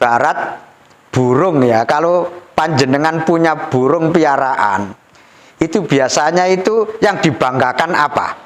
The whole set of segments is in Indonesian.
ibarat burung ya. Kalau panjenengan punya burung piaraan, itu biasanya itu yang dibanggakan apa?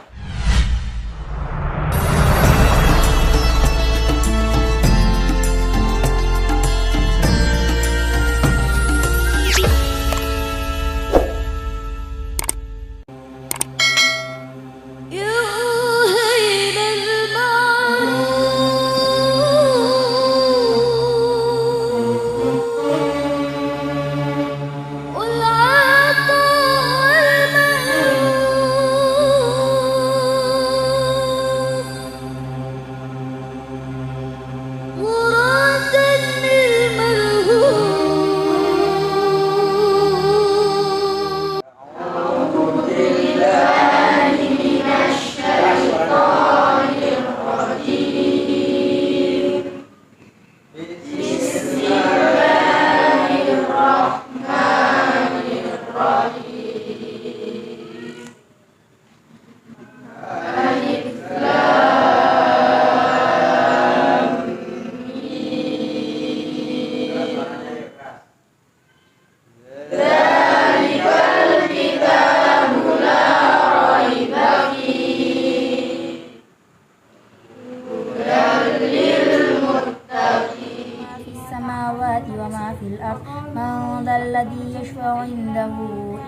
من ذا الذي يشفع عنده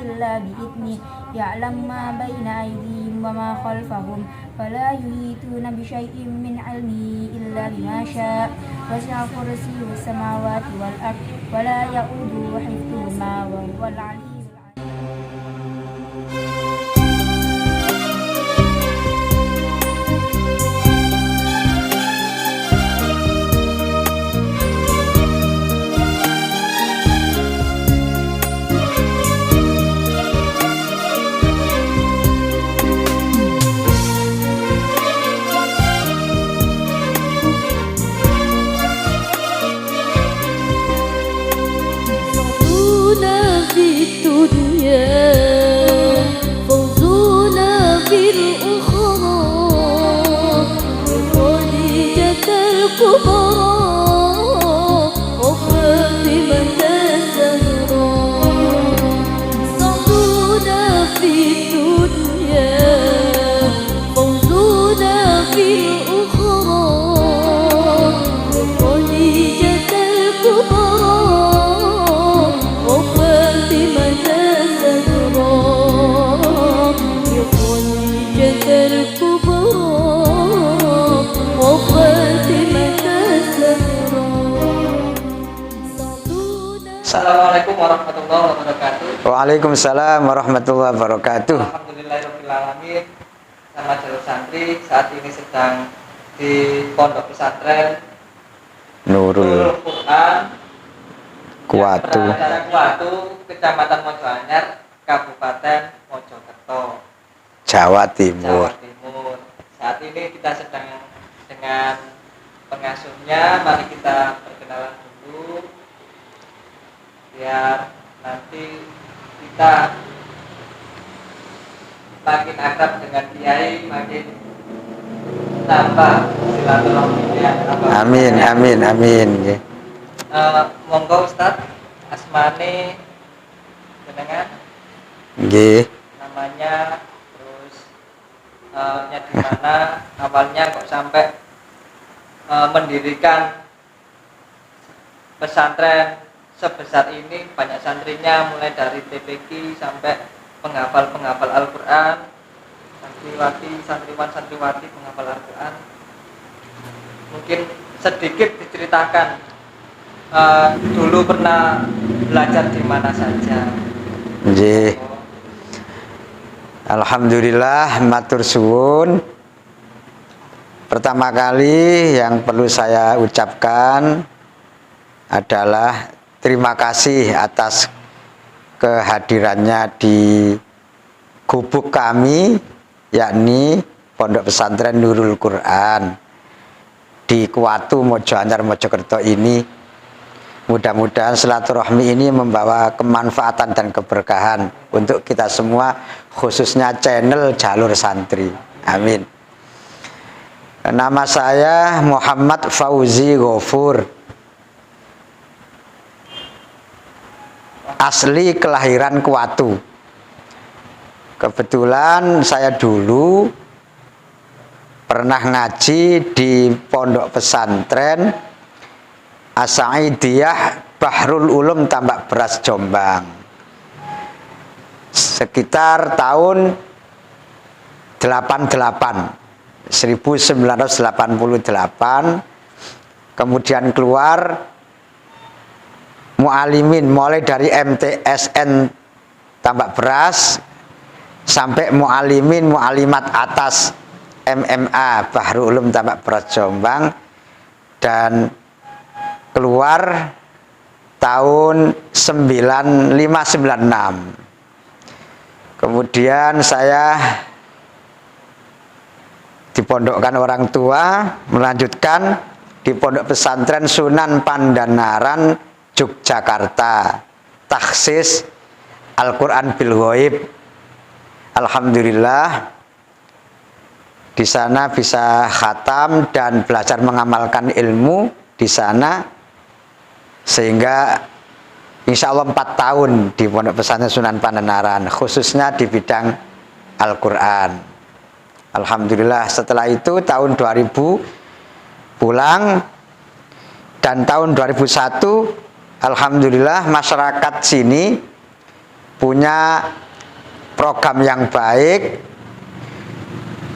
إلا بإذنه يعلم ما بين أيديهم وما خلفهم ولا يحيطون بشيء من علمه إلا بما شاء وسع كرسيه السماوات والأرض ولا يؤوده حفظهما وهو العلي فوزنا في الأخرى بخديجة الكبرى وفاطمة الزهراء صعدنا في الدنيا فوزنا في الأخرى بخديجة الكبرى Assalamualaikum warahmatullahi wabarakatuh. Waalaikumsalam warahmatullahi wabarakatuh. Alhamdulillahirrahmanirrahim. Nama jalur santri saat ini sedang di Pondok Pesantren Nurul Quran Kuatu, Kecamatan Mojoanyar, Kabupaten Mojokerto, Jawa Timur. Saat ini kita sedang dengan pengasuhnya. Mari kita perkenalan dulu biar nanti kita makin akrab dengan kiai, makin tambah silaturahminya. Amin, amin, amin. Monggo Ustaz, asmane jenengan, Nggih. namanya, terus di mana awalnya kok sampai mendirikan pesantren sebesar ini, banyak santrinya mulai dari TPQ sampai penghafal Al-Quran, santriwati penghafal Al-Quran. Mungkin sedikit diceritakan dulu pernah belajar di mana saja. Nggih. Alhamdulillah, matur suwun. Pertama kali yang perlu saya ucapkan adalah terima kasih atas kehadirannya di gubuk kami, yakni Pondok Pesantren Nurul Quran di Kuatu, Mojoanyar, Mojokerto ini. Mudah-mudahan silaturahmi ini membawa kemanfaatan dan keberkahan untuk kita semua, khususnya channel Jalur Santri. Amin. Nama saya Muhammad Fauzi Ghafur. asli kelahiran Kuatu. Kebetulan saya dulu pernah ngaji di pondok pesantren As-Sa'idiyah Bahrul Ulum Tambak Beras Jombang sekitar tahun 1988. Kemudian keluar mu'alimin mulai dari MTSN Tambak Beras sampai mu'alimin mu'alimat atas MMA Bahrul Ulum Tambak Beras Jombang, dan keluar tahun 9596. Kemudian saya dipondokkan orang tua, melanjutkan di pondok pesantren Sunan Pandanaran Yogyakarta, takhsis Al-Quran bil Ghaib. Alhamdulillah di sana bisa khatam dan belajar mengamalkan ilmu di sana, sehingga insya Allah 4 tahun di pondok pesantren Sunan Pandanaran, khususnya di bidang Al-Quran. Alhamdulillah setelah itu tahun 2000 pulang, dan tahun 2001 alhamdulillah masyarakat sini punya program yang baik,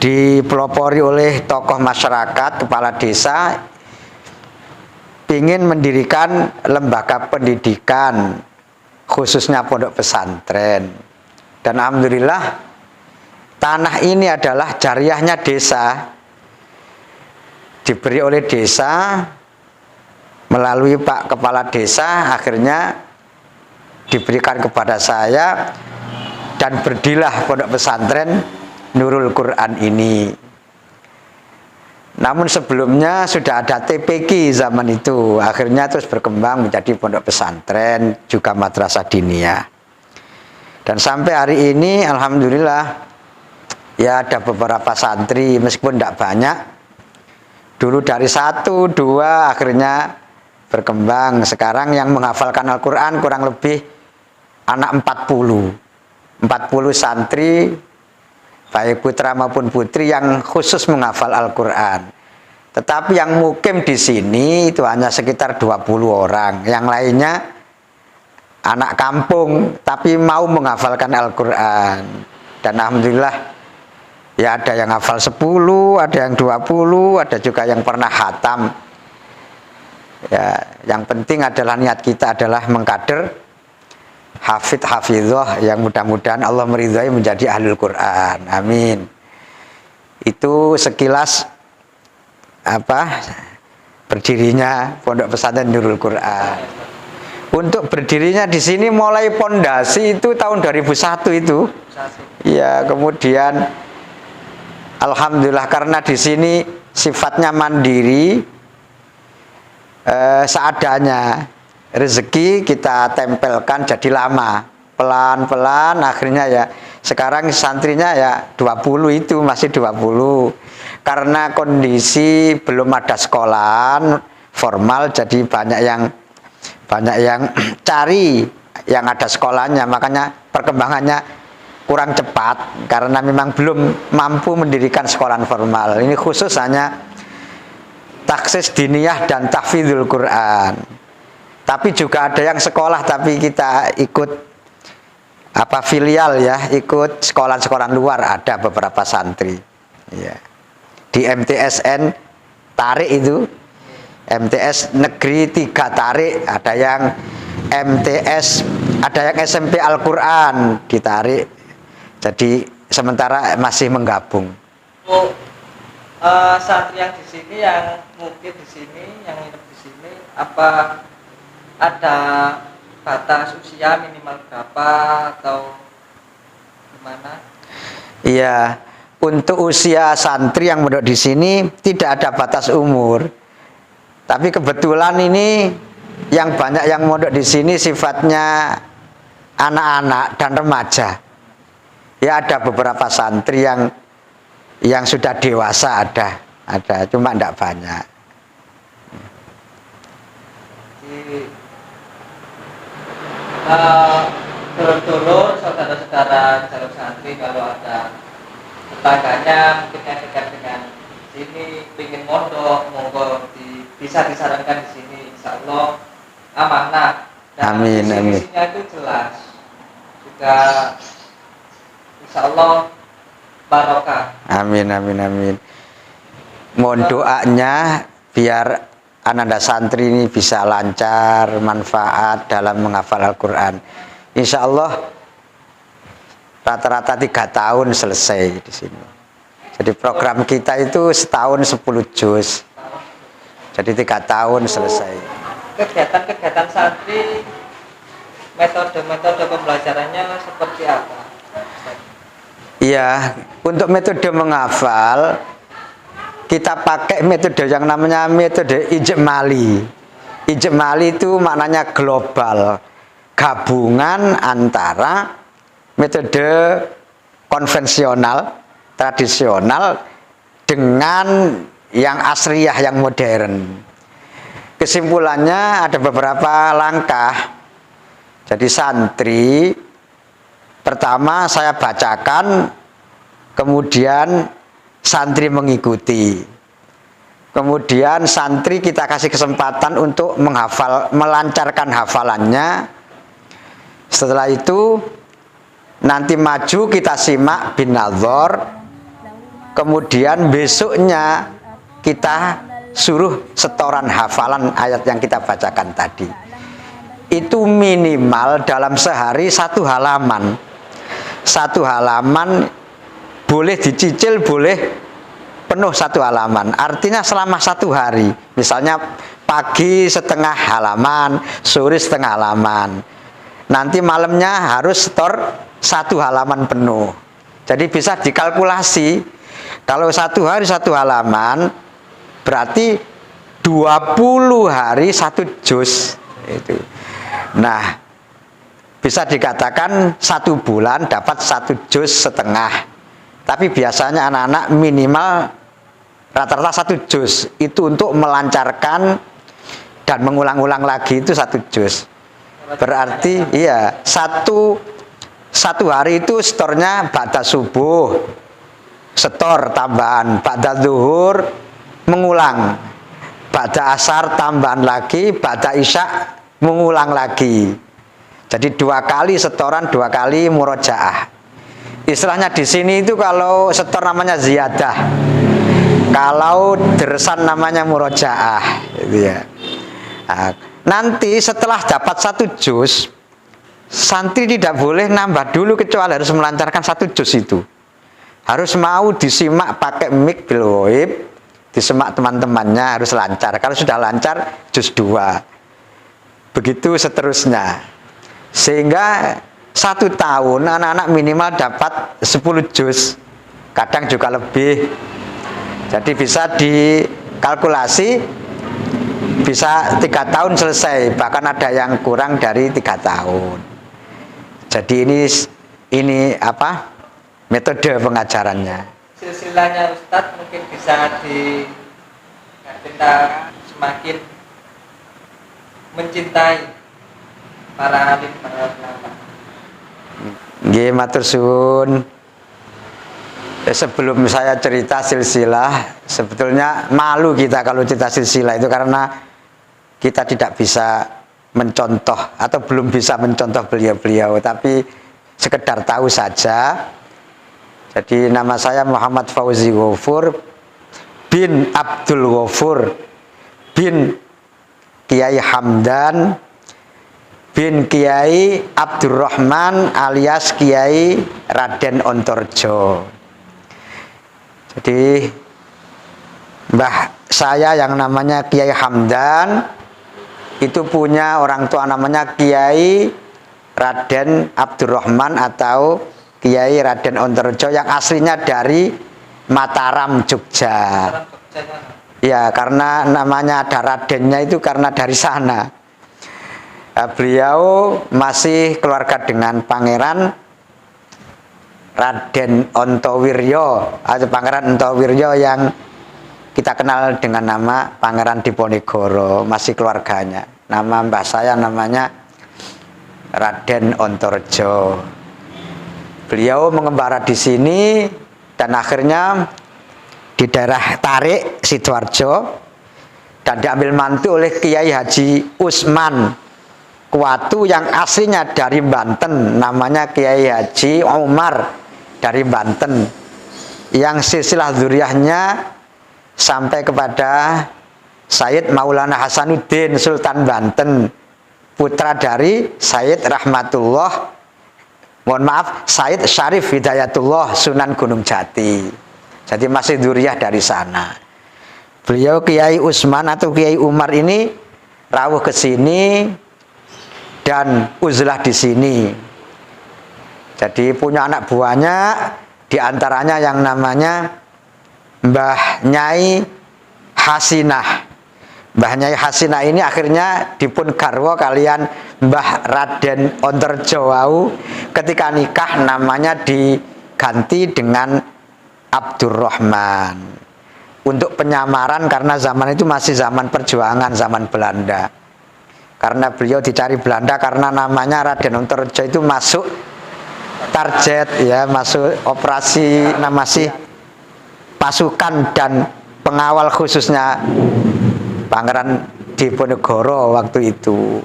dipelopori oleh tokoh masyarakat, kepala desa, ingin mendirikan lembaga pendidikan khususnya pondok pesantren. Dan alhamdulillah tanah ini adalah jariahnya desa, diberi oleh desa melalui Pak Kepala Desa, akhirnya diberikan kepada saya dan berdirilah pondok pesantren Nurul Quran ini. Namun sebelumnya sudah ada TPQ zaman itu, akhirnya terus berkembang menjadi pondok pesantren juga madrasah diniyah. Dan sampai hari ini alhamdulillah ya ada beberapa santri, meskipun tidak banyak. Dulu dari 1, 2 akhirnya berkembang. Sekarang yang menghafalkan Al-Quran kurang lebih anak 40 santri, baik putra maupun putri yang khusus menghafal Al-Quran. Tetapi yang mukim di sini itu hanya sekitar 20 orang. Yang lainnya anak kampung tapi mau menghafalkan Al-Quran. Dan alhamdulillah ya ada yang hafal 10, ada yang 20, ada juga yang pernah khatam. Ya, yang penting adalah niat kita adalah mengkader hafidh-hafidhoh yang mudah-mudahan Allah meridhai menjadi ahlul Quran. Amin. Itu sekilas berdirinya pondok pesantren Nurul Quran. Untuk berdirinya di sini mulai pondasi itu tahun 2001 itu. Ya, kemudian alhamdulillah karena di sini sifatnya mandiri, seadanya. Rezeki kita tempelkan jadi lama, pelan-pelan akhirnya ya sekarang santrinya ya 20 itu masih 20. Karena kondisi belum ada sekolahan formal, jadi banyak yang cari yang ada sekolahnya, makanya perkembangannya kurang cepat karena memang belum mampu mendirikan sekolahan formal. Ini khusus hanya takhsis diniyah dan tahfidzul Quran. Tapi juga ada yang sekolah tapi kita ikut filial ya, ikut sekolah-sekolah luar, ada beberapa santri. Ya. Di MTSN Tarik itu, MTS Negeri 3 Tarik, ada yang MTS, ada yang SMP Al-Quran di Tarik. Jadi sementara masih menggabung. Santri yang di sini, yang mungkin di sini, yang hidup di sini, apa ada batas usia minimal berapa atau gimana? Iya, untuk usia santri yang mondok di sini tidak ada batas umur. Tapi kebetulan ini yang banyak yang mondok di sini sifatnya anak-anak dan remaja. Ya ada beberapa santri yang sudah dewasa ada cuma tidak banyak. dulur-dulur, saudara-saudara jalur santri kalau ada tetangganya mungkin yang dekat dengan sini ingin mondok, monggo bisa disarankan di sini, insya Allah amanah. Dan Amin, amin. Visinya itu jelas juga, insya Allah barokah. Amin, amin, amin. Mohon doanya biar ananda santri ini bisa lancar, manfaat dalam menghafal Al-Quran. Insya Allah rata-rata 3 tahun selesai di sini. Jadi program kita itu setahun 10 juz. Jadi 3 tahun selesai. Kegiatan-kegiatan santri, metode-metode pembelajarannya seperti apa? Iya, untuk metode menghafal kita pakai metode yang namanya metode ijmali. Ijmali itu maknanya global, gabungan antara metode konvensional, tradisional dengan yang asriyah, yang modern. Kesimpulannya ada beberapa langkah. Jadi santri pertama saya bacakan, kemudian santri mengikuti. Kemudian santri kita kasih kesempatan untuk menghafal, melancarkan hafalannya. Setelah itu nanti maju kita simak bin nazar. Kemudian besoknya kita suruh setoran hafalan ayat yang kita bacakan tadi. Itu minimal dalam sehari 1 halaman. 1 halaman boleh dicicil, boleh penuh 1 halaman. Artinya selama 1 hari. Misalnya pagi setengah halaman, sore setengah halaman. Nanti malamnya harus setor 1 halaman penuh. Jadi bisa dikalkulasi. Kalau 1 hari 1 halaman, berarti 20 hari 1 juz. Itu. Nah, bisa dikatakan 1 bulan dapat 1 juz setengah. Tapi biasanya anak-anak minimal rata-rata 1 juz. Itu untuk melancarkan dan mengulang-ulang lagi itu 1 juz. Berarti iya, satu hari itu setornya ba'da subuh, setor tambahan, ba'da zuhur mengulang, ba'da asar tambahan lagi, ba'da isya mengulang lagi. Jadi 2 kali setoran, 2 kali murojaah. Istilahnya di sini itu kalau setor namanya ziyadah, kalau dersan namanya murojaah, gitu ya. Nah, nanti setelah dapat 1 juz, santri tidak boleh nambah dulu kecuali harus melancarkan 1 juz itu. Harus mau disimak pakai mic bil ghaib, disimak teman-temannya harus lancar. Kalau sudah lancar, juz 2. Begitu seterusnya. Sehingga 1 tahun anak-anak minimal dapat 10 juz. Kadang juga lebih. Jadi bisa dikalkulasi, bisa 3 tahun selesai. Bahkan ada yang kurang dari 3 tahun. Jadi ini apa? Metode pengajarannya. Silsilahnya Ustadz mungkin bisa kita semakin mencintai para alim, para ulama. Nggih, matur suwun. Sebelum saya cerita silsilah, sebetulnya malu kita kalau cerita silsilah itu karena kita tidak bisa mencontoh atau belum bisa mencontoh beliau-beliau, tapi sekedar tahu saja. Jadi nama saya Muhammad Fauzi Ghafur bin Abdul Ghafur bin Kiai Hamdan bin Kiai Abdurrahman alias Kiai Raden Ontorjo. Jadi mbah saya yang namanya Kiai Hamdan itu punya orang tua namanya Kiai Raden Abdurrahman atau Kiai Raden Ontorjo yang aslinya dari Mataram, Jogja. Ya, karena namanya ada Radennya itu karena dari sana. Beliau masih keluarga dengan Pangeran Raden Ontowiryo atau Pangeran Ontowiryo yang kita kenal dengan nama Pangeran Diponegoro, masih keluarganya. Nama mbah saya namanya Raden Ontorjo. Beliau mengembara di sini dan akhirnya di daerah Tarik, Sidoarjo, dan diambil mantu oleh Kiai Haji Usman Kuatu yang aslinya dari Banten, namanya Kiai Haji Umar dari Banten, yang silsilah dzurriyyahnya sampai kepada Sayyid Maulana Hasanuddin Sultan Banten, putra dari Sayyid Rahmatullah, mohon maaf, Sayyid Syarif Hidayatullah Sunan Gunung Jati. Jadi masih dzurriyyah dari sana. Beliau Kiai Usman atau Kiai Umar ini rawuh ke sini dan uzlah di sini. Jadi punya anak buahnya, diantaranya yang namanya Mbah Nyai Hasinah. Mbah Nyai Hasinah ini akhirnya dipun garwa kalian Mbah Raden Ontorjo wau, ketika nikah namanya diganti dengan Abdurrahman untuk penyamaran karena zaman itu masih zaman perjuangan, zaman Belanda. Karena beliau dicari Belanda karena namanya Raden Ontorjo itu masuk target ya, masuk operasi masih pasukan dan pengawal khususnya Pangeran Diponegoro waktu itu.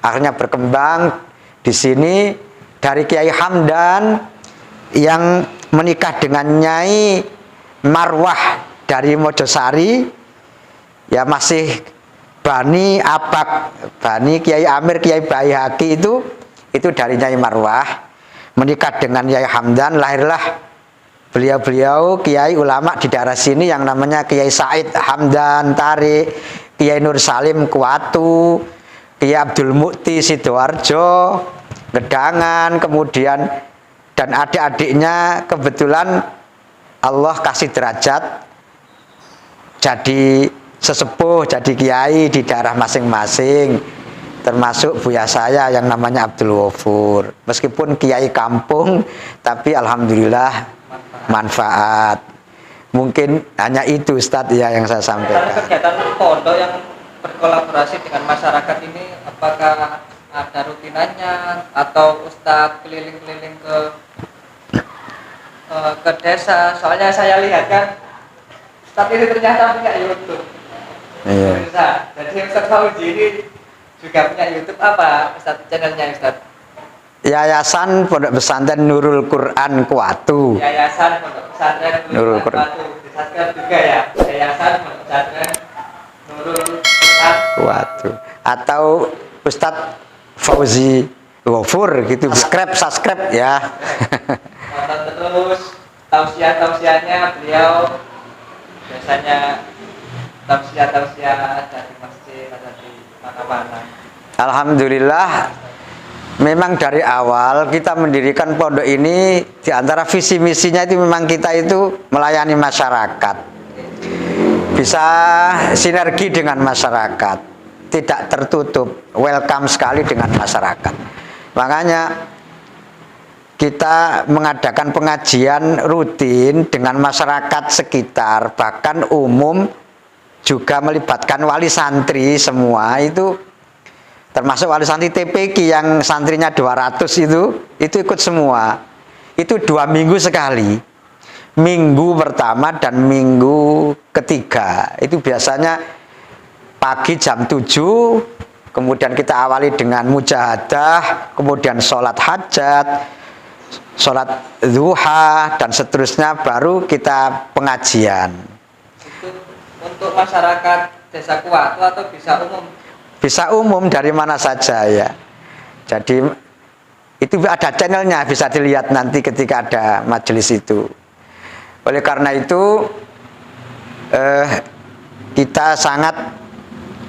Akhirnya berkembang di sini dari Kiai Hamdan yang menikah dengan Nyai Marwah dari Mojosari, ya masih Bani Abak, Bani Kiai Amir, Kiai Baihaqi itu dari Nyai Marwah, menikah dengan Kiai Hamdan, lahirlah beliau-beliau Kiai ulama di daerah sini yang namanya Kiai Said Hamdan Tarik, Kiai Nur Salim Kuatu, Kiai Abdul Mukti Sidoarjo, Gedangan, kemudian dan adik-adiknya kebetulan Allah kasih derajat jadi sesepuh, jadi kiai di daerah masing-masing, termasuk buya saya yang namanya Abdul Ghafur. Meskipun kiai kampung, tapi alhamdulillah manfaat. Mungkin hanya itu Ustadz ya yang saya sampaikan. Kegiatan pondok yang berkolaborasi dengan masyarakat ini, apakah ada rutinannya atau Ustadz keliling-keliling ke desa? Soalnya saya lihat kan Ustadz ini ternyata punya YouTube. Iya. Jadi Ustadz Fauzi ini juga punya YouTube, apa Ustadz channelnya Ustadz? Yayasan Pondok Pesantren Nurul Quran Kuatu. Yayasan Pondok Pesantren Nurul Quran Kuatu. Disaskan juga ya, Yayasan Pondok Pesantren Nurul Quran Kuatu. Atau Ustadz Fauzi Ghafur gitu. Subscribe ya. Nonton terus tausiah-tausiahnya beliau, biasanya tausiah dari masjid atau di mana-mana. Alhamdulillah, memang dari awal kita mendirikan pondok ini, di antara visi misinya itu memang kita itu melayani masyarakat, bisa sinergi dengan masyarakat, tidak tertutup, welcome sekali dengan masyarakat. Makanya kita mengadakan pengajian rutin dengan masyarakat sekitar, bahkan umum, juga melibatkan wali santri semua, itu termasuk wali santri TPQ yang santrinya 200 itu ikut semua. Itu 2 minggu sekali, minggu pertama dan minggu ketiga. Itu biasanya pagi jam 7, kemudian kita awali dengan mujahadah, kemudian sholat hajat, sholat duha, dan seterusnya, baru kita pengajian. Itu untuk masyarakat desa Kuatu atau bisa umum? Bisa umum dari mana saja ya. Jadi itu ada channelnya, bisa dilihat nanti ketika ada majelis itu. Oleh karena itu kita sangat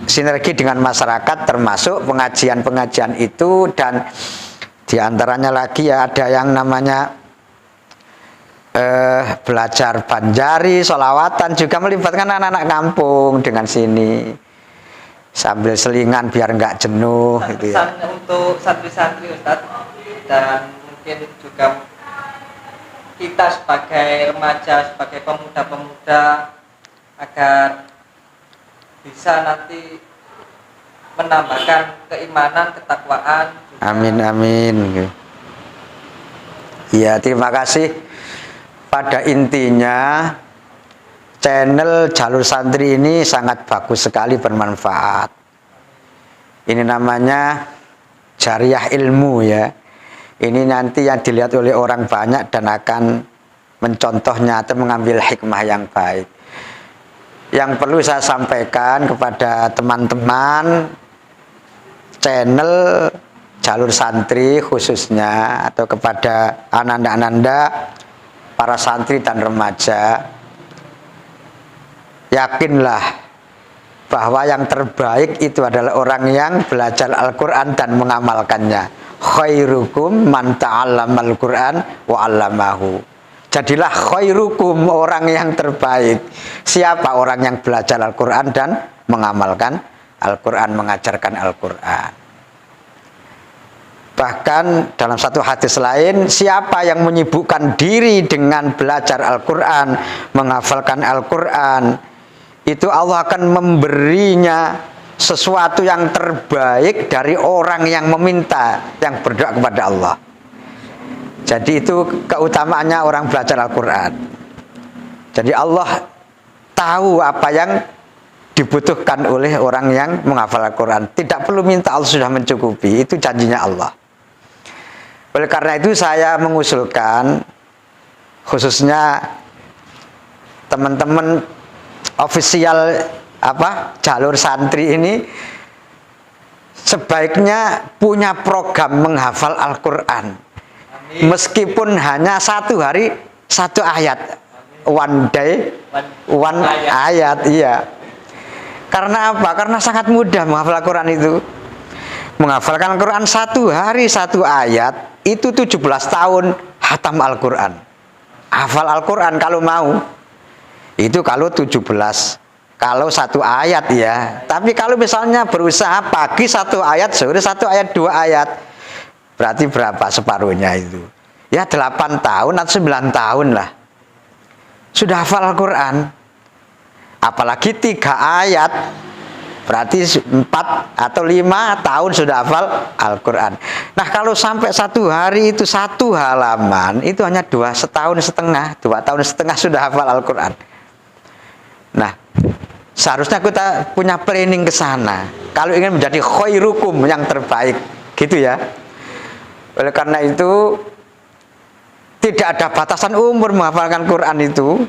sinergi dengan masyarakat, termasuk pengajian-pengajian itu, dan diantaranya lagi ya ada yang namanya belajar Banjari, sholawatan, juga melibatkan anak-anak kampung dengan sini, sambil selingan biar nggak jenuh gitu ya. Pesan untuk santri-santri Ustadz, dan mungkin juga kita sebagai remaja, sebagai pemuda-pemuda, agar bisa nanti menambahkan keimanan, ketakwaan. Amin amin. Ya, terima kasih. Pada intinya channel Jalur Santri ini sangat bagus sekali, bermanfaat. Ini namanya jariah ilmu ya. Ini nanti yang dilihat oleh orang banyak dan akan mencontohnya atau mengambil hikmah yang baik. Yang perlu saya sampaikan kepada teman-teman channel Jalur Santri khususnya, atau kepada ananda-ananda para santri dan remaja, yakinlah bahwa yang terbaik itu adalah orang yang belajar Al-Quran dan mengamalkannya. Khairukum man ta'allamal Quran wa 'allamahu. Jadilah khairukum, orang yang terbaik. Siapa orang yang belajar Al-Quran dan mengamalkan Al-Quran, mengajarkan Al-Quran. Bahkan dalam satu hadis lain, siapa yang menyibukkan diri dengan belajar Al-Quran, menghafalkan Al-Quran, itu Allah akan memberinya sesuatu yang terbaik dari orang yang meminta, yang berdoa kepada Allah. Jadi itu keutamaannya orang belajar Al-Quran. Jadi Allah tahu apa yang dibutuhkan oleh orang yang menghafal Al-Quran. Tidak perlu minta, Allah sudah mencukupi. Itu janjinya Allah. Oleh karena itu saya mengusulkan, khususnya teman-teman ofisial Jalur Santri ini, sebaiknya punya program menghafal Al-Quran. Meskipun hanya satu hari satu ayat, one day one ayat, iya. Karena apa? Karena sangat mudah menghafal Al-Quran itu. Menghafalkan Al-Quran satu hari satu ayat, itu 17 tahun hatam Al-Quran. Hafal Al-Quran kalau mau, itu kalau 17, kalau satu ayat ya. Tapi kalau misalnya berusaha pagi satu ayat, sore satu ayat, 2 ayat, berarti berapa separuhnya itu? Ya 8 tahun atau 9 tahun lah sudah hafal Al-Quran. Apalagi 3 ayat, berarti 4 atau 5 tahun sudah hafal Al-Quran. Nah kalau sampai satu hari itu satu halaman, itu hanya 2 tahun setengah sudah hafal Al-Quran. Nah seharusnya kita punya planning ke sana, kalau ingin menjadi khairukum, yang terbaik, gitu ya. Oleh karena itu tidak ada batasan umur menghafalkan Quran itu.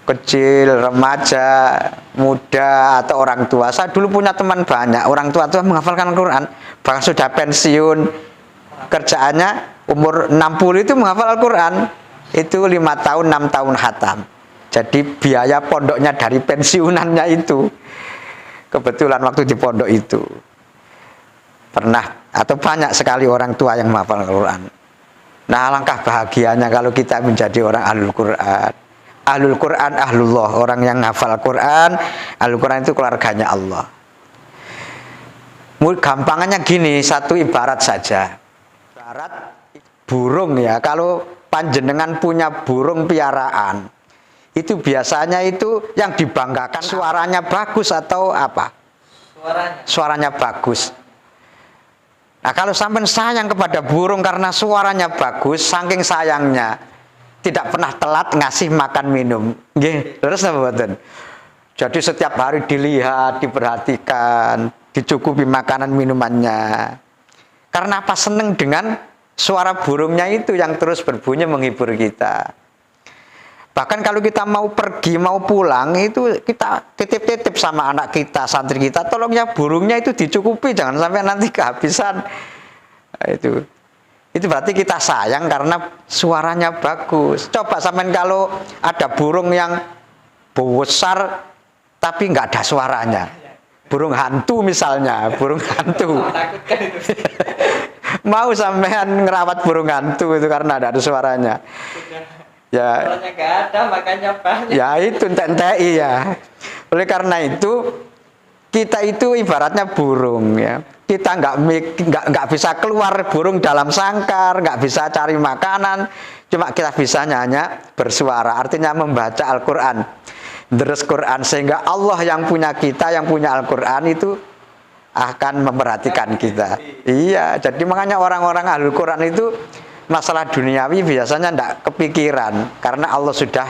Kecil, remaja, muda, atau orang tua. Saya dulu punya teman banyak, orang tua menghafalkan Al-Quran, bahkan sudah pensiun, kerjaannya umur 60 itu menghafal Al-Quran, itu 5 tahun, 6 tahun khatam. Jadi biaya pondoknya dari pensiunannya itu. Kebetulan waktu di pondok itu pernah, atau banyak sekali orang tua yang menghafal Al-Quran. Nah alangkah bahagianya kalau kita menjadi orang ahlul Quran. Ahlul Quran, ahlullah, orang yang hafal Quran. Ahlul Quran itu keluarganya Allah. Gampangnya gini, satu ibarat saja. Ibarat burung ya, kalau panjenengan punya burung piaraan, itu biasanya itu yang dibanggakan suaranya bagus atau apa? Suaranya bagus. Nah kalau sampai sayang kepada burung karena suaranya bagus, saking sayangnya tidak pernah telat ngasih makan minum. Nggih, terus apa mboten? Jadi setiap hari dilihat, diperhatikan, dicukupi makanan minumannya. Karena apa? Seneng dengan suara burungnya itu yang terus berbunyi menghibur kita. Bahkan kalau kita mau pergi, mau pulang, itu kita titip-titip sama anak kita, santri kita, tolong ya burungnya itu dicukupi, jangan sampai nanti kehabisan. Nah, itu berarti kita sayang karena suaranya bagus. Coba sampean kalau ada burung yang besar tapi nggak ada suaranya, burung hantu misalnya, burung hantu. Mau sampean ngerawat burung hantu itu karena ada suaranya? Ya, suaranya nggak ada, makanya banyak. Ya itu TNI ya. Oleh karena itu kita itu ibaratnya burung ya. Kita nggak bisa keluar burung dalam sangkar, nggak bisa cari makanan, cuma kita bisanya hanya bersuara, artinya membaca Al-Quran, terus Quran, sehingga Allah yang punya kita, yang punya Al-Quran itu akan memperhatikan kita. Iya, jadi makanya orang-orang ahlul Quran itu masalah duniawi biasanya tidak kepikiran karena Allah sudah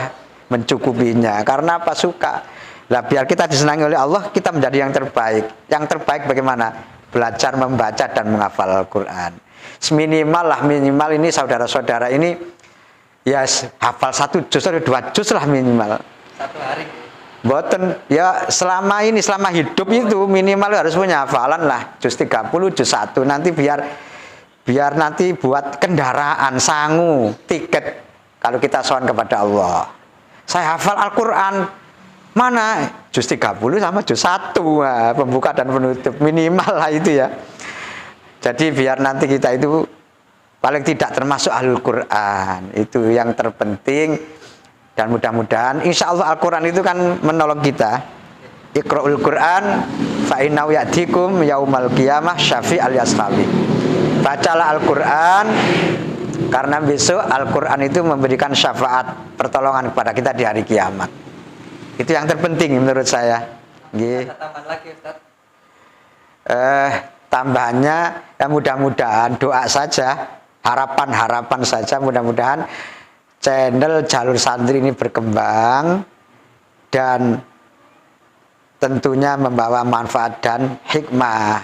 mencukupinya. Karena apa? Suka. Lah biar kita disenangi oleh Allah, kita menjadi yang terbaik. Yang terbaik bagaimana? Belajar membaca dan menghafal Al-Quran. Minimal lah, minimal ini saudara-saudara ini ya hafal 1 juz atau 2 juz lah minimal. Satu hari. Boten ya selama ini, selama hidup itu minimal harus punya hafalan lah juz 30, juz 1 nanti biar nanti buat kendaraan, sangu, tiket kalau kita sowan kepada Allah. Saya hafal Al-Quran mana juz 30 sama juz 1, nah, pembuka dan penutup minimal lah itu ya. Jadi biar nanti kita itu paling tidak termasuk ahlul Quran, itu yang terpenting. Dan mudah-mudahan insya Allah Al-Quran itu kan menolong kita. Iqra'ul Quran fa innahu ya'tikum yaumal qiyamah syafi'al yashabi. Bacalah Al-Quran karena besok Al-Quran itu memberikan syafaat pertolongan kepada kita di hari kiamat. Itu yang terpenting menurut saya. Ada tambahan lagi Ustaz? Tambahannya ya mudah-mudahan doa saja, harapan saja, mudah-mudahan channel Jalur Santri ini berkembang dan tentunya membawa manfaat dan hikmah,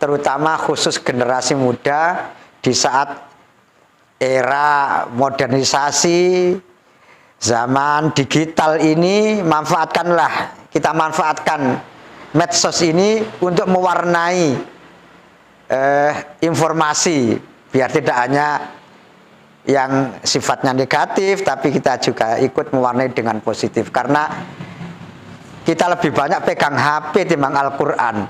terutama khusus generasi muda di saat era modernisasi zaman digital ini. Kita manfaatkan medsos ini untuk mewarnai informasi biar tidak hanya yang sifatnya negatif, tapi kita juga ikut mewarnai dengan positif. Karena kita lebih banyak pegang HP timbang Al-Quran.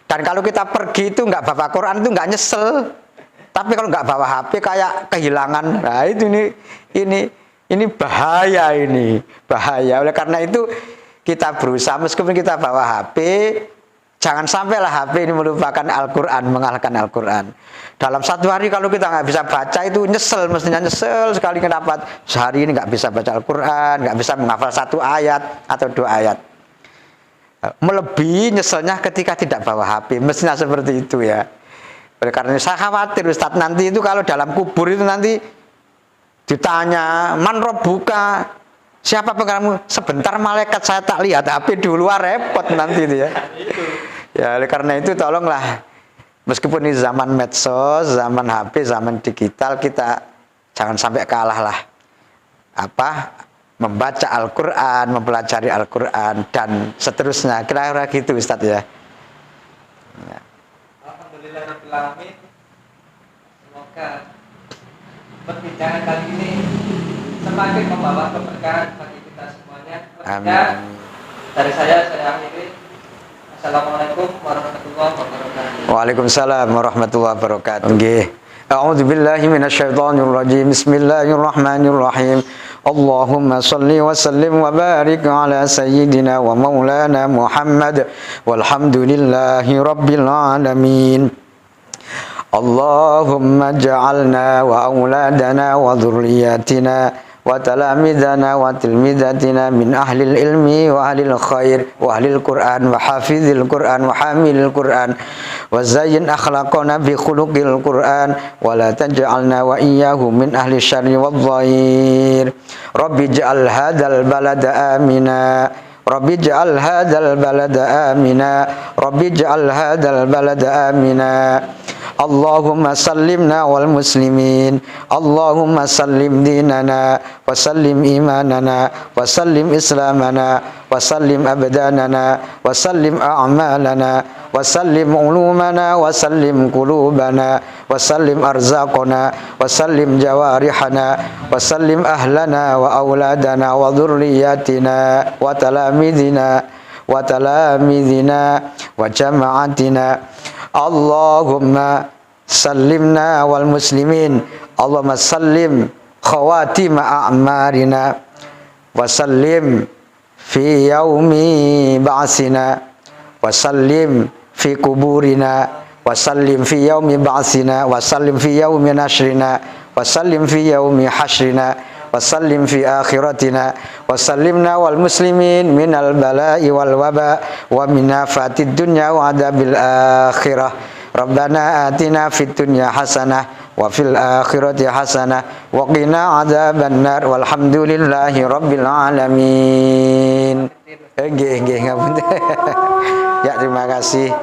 Dan kalau kita pergi itu nggak bawa Quran itu nggak nyesel. Tapi kalau nggak bawa HP kayak kehilangan. Nah itu ini bahaya ini, bahaya. Oleh karena itu kita berusaha meskipun kita bawa HP, jangan sampailah HP ini melupakan Al-Quran, mengalahkan Al-Quran. Dalam satu hari kalau kita nggak bisa baca itu nyesel, mestinya nyesel sekali kenapa sehari ini nggak bisa baca Al-Quran, nggak bisa menghafal 1 ayat atau 2 ayat. Melebihi nyeselnya ketika tidak bawa HP, mestinya seperti itu ya. Oleh karena saya khawatir Ustadz nanti itu kalau dalam kubur itu nanti ditanya man rabbuka, siapa penggerakmu? Sebentar malaikat saya tak lihat HP dulu, repot nanti itu ya. Ya oleh karena itu tolonglah, meskipun ini zaman medsos, zaman HP, zaman digital, kita jangan sampai kalah lah. Membaca Al-Quran, mempelajari Al-Quran dan seterusnya. Kira-kira gitu Ustadz ya. Alhamdulillahirrahmanirrahim. Semoga perbincangan kali ini semakin membawa keberkahan bagi kita semuanya. Amin. Dari saya akhiri. Assalamualaikum warahmatullahi wabarakatuh. Waalaikumsalam warahmatullahi wabarakatuh. Nggih. A'udzu billahi minasyaitonir rajim. Bismillahirrahmanirrahim. Allahumma shalli wa sallim wa barik ala sayyidina wa maulana Muhammad walhamdulillahi rabbil alamin. Allahumma ja'alna wa auladana wa dhurriyyatina wa talamidana wa tilmidatina min ahlil ilmi wa ahlil khair wa ahlil Qur'an wa hafizil Qur'an wa hamilil Qur'an wa zayyin akhlaqana bi khuluqil Qur'an wa la taj'alna wa iyyahum min ahli syarri wad dhair. Rabbi ja'al hadzal balada amina, Rabbi ja'al hadzal balada amina, Rabbi ja'al hadzal balada amina. Allahumma sallimna wal muslimin, Allahumma sallim dinana wa sallim imanana wa sallim islamana wa sallim abdanana wa sallim a'malana wa sallim ulumana wa sallim qulubana wa sallim arzaqana wa sallim jawarihana wa sallim ahlana wa auladana wa dhurriyyatina wa talamidina wa jama'atina. Allahumma sallimna wal muslimin, Allahumma sallim khawatima a'marina wa sallim fi yaumi ba'sina wa sallim fi kuburina wa sallim fi yaumi ba'sina wa sallim fi yaumi nashrina wa sallim fi yaumi hashrina sallim fi akhiratina wa sallimna wal muslimin minal bala'i wal waba wa min afatid dunya wa adabil akhirah. Rabbana atina fid dunya hasanah wa fil akhirati hasanah wa qina adzabannar walhamdulillahi rabbil alamin. Nggih ngapunten. Ya terima kasih.